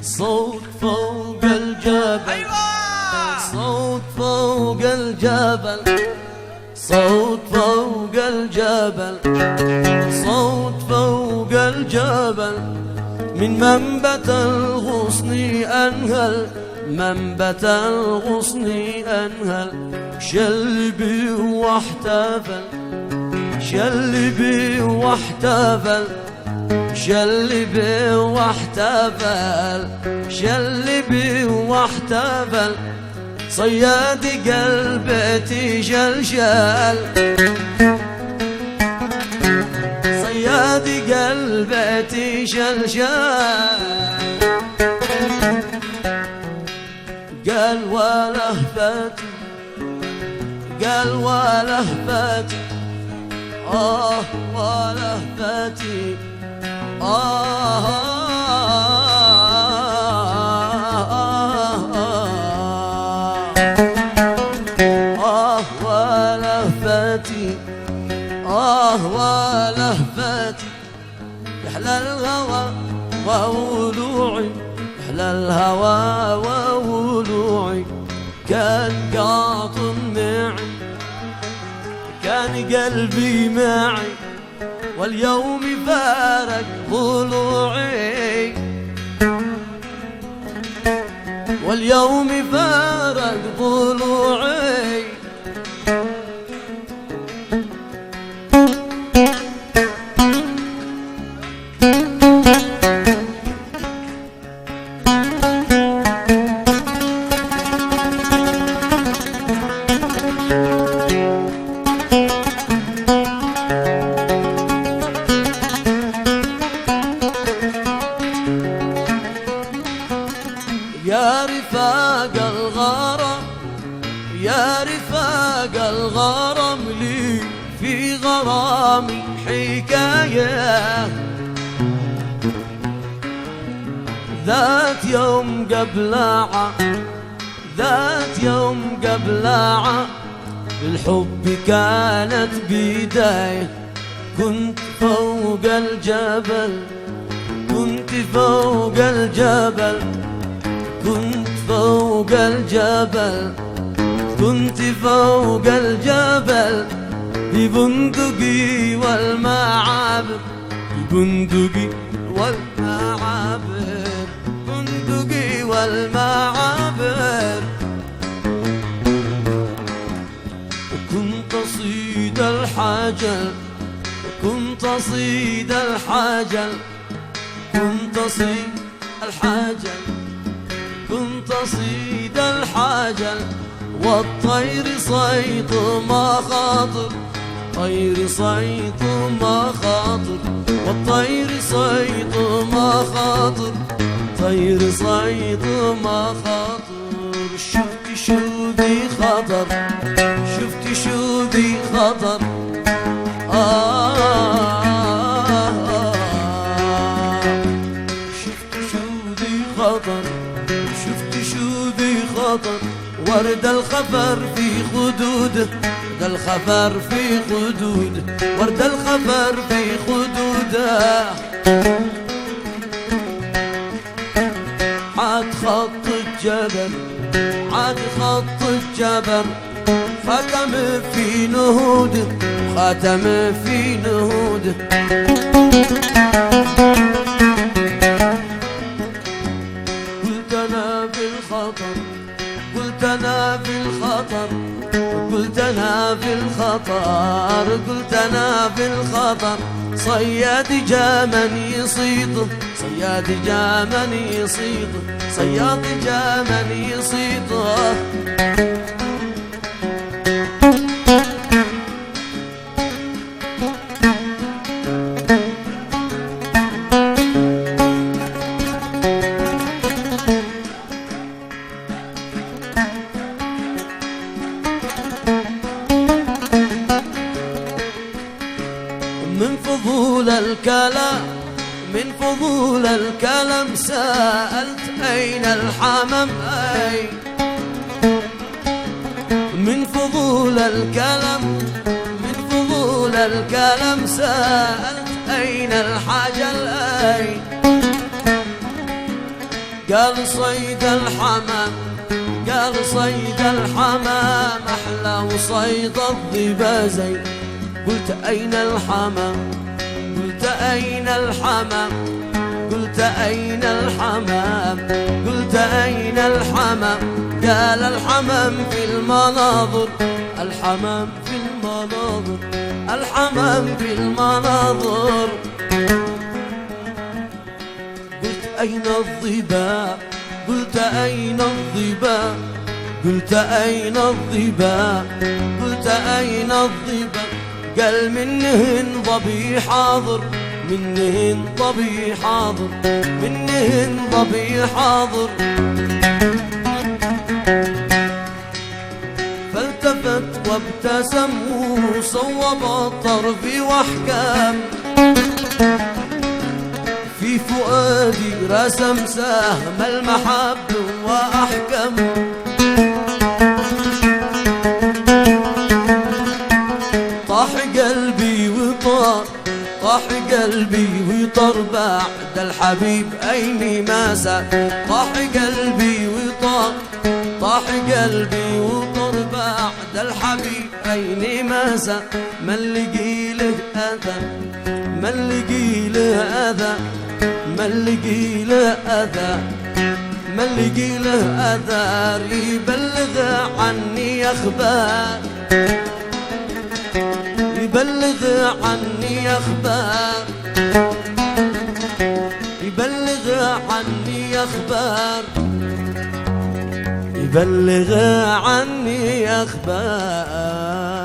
صوت فوق الجبل، صوت فوق الجبل، صوت فوق الجبل، صوت فوق الجبل، من منبت الغصن أنهل، منبت الغصن أنهل، شلبي واحتفل، شلبي واحتفل، شلبي واحتفل، شلبي واحتفل، صياد قلبتي شلشل، صياد قلبتي شلشل، قال ولهفتي، قال ولهفتي، ولهفتي، ولهفتي، ولهفتي، يحلى الهوى وولوعي، يحلى الهوى وولوعي، كان قاطن معي، كان قلبي معي، واليوم فارق ضلوعي، واليوم فارق ضلوعي، يا رفاق الغرام، يا رفاق الغرام، لي في غرامي حكاية، ذات يوم قبل ذات يوم قبل الحب كانت بداية، كنت فوق الجبل، كنت فوق الجبل، كنت فوق الجبل، كنت فوق الجبل، ببندقي والمعابر، ببندقي والمعابر، بندقي والمعابر، وكنت أصيد الحجل، كنت أصيد الحجل، كنت أصيد الحجل، كنت أصيد الحجل، والطير صيد ما خاطر، طير صيد ما خاطر، والطير صيد ما خاطر، طير صيد ما خاطر، شفت شو ذي خطر، شفت شو ذي خطر، شفت شو ذي خطر، شفت شو ذي خطر، ورد الخفر في خدوده، ورد الخفر في خدوده، ورد الخفر في خدوده، عاد خط الجبل، عاد خط الجبل، ختم في نهوده، ختم في نهوده، قلت انا بالخطر، قلت انا في الخطر، قلت انا في الخطر، قلت انا في الخطر، صياد جامن يصيده، صياد جامن يصيده، صياد جامن يصيده، من فضول الكلام، من فضول الكلام، سألت أين الحمام، أي من فضول الكلام، من فضول الكلام، سألت أين الحجل، الضبازين. قال صيد الحمام، قال صيد الحمام أحلى وصيد الضبازين. قلت أين الحمام، قلت أين الحمام، قلت أين الحمام، قلت أين الحمام. قال الحمام في المناظر، الحمام في المناظر، الحمام في المناظر. قلت أين الظباء، قلت أين الظباء، قلت أين الظباء، قلت أين الظباء. قال منهن ظبي حاضر، منهن ظبي حاضر، منهن ظبي حاضر. فالتفت وابتسم وصوب الطرف واحكام. في فؤادي رسم سهم المحب وأحكم. طاح قلبي وطار، طاح قلبي وطار بعد الحبيب أين ما سار. طاح قلبي وطار، طاح قلبي وطار بعد الحبيب أين ما سار. من لقي له أذى، من لقي له أذى، من لقي له أذى، من لقي له أذى يبلغ عني أخبار، يبلغ عني أخبار، يبلغ عني أخبار، يبلغ عني أخبار.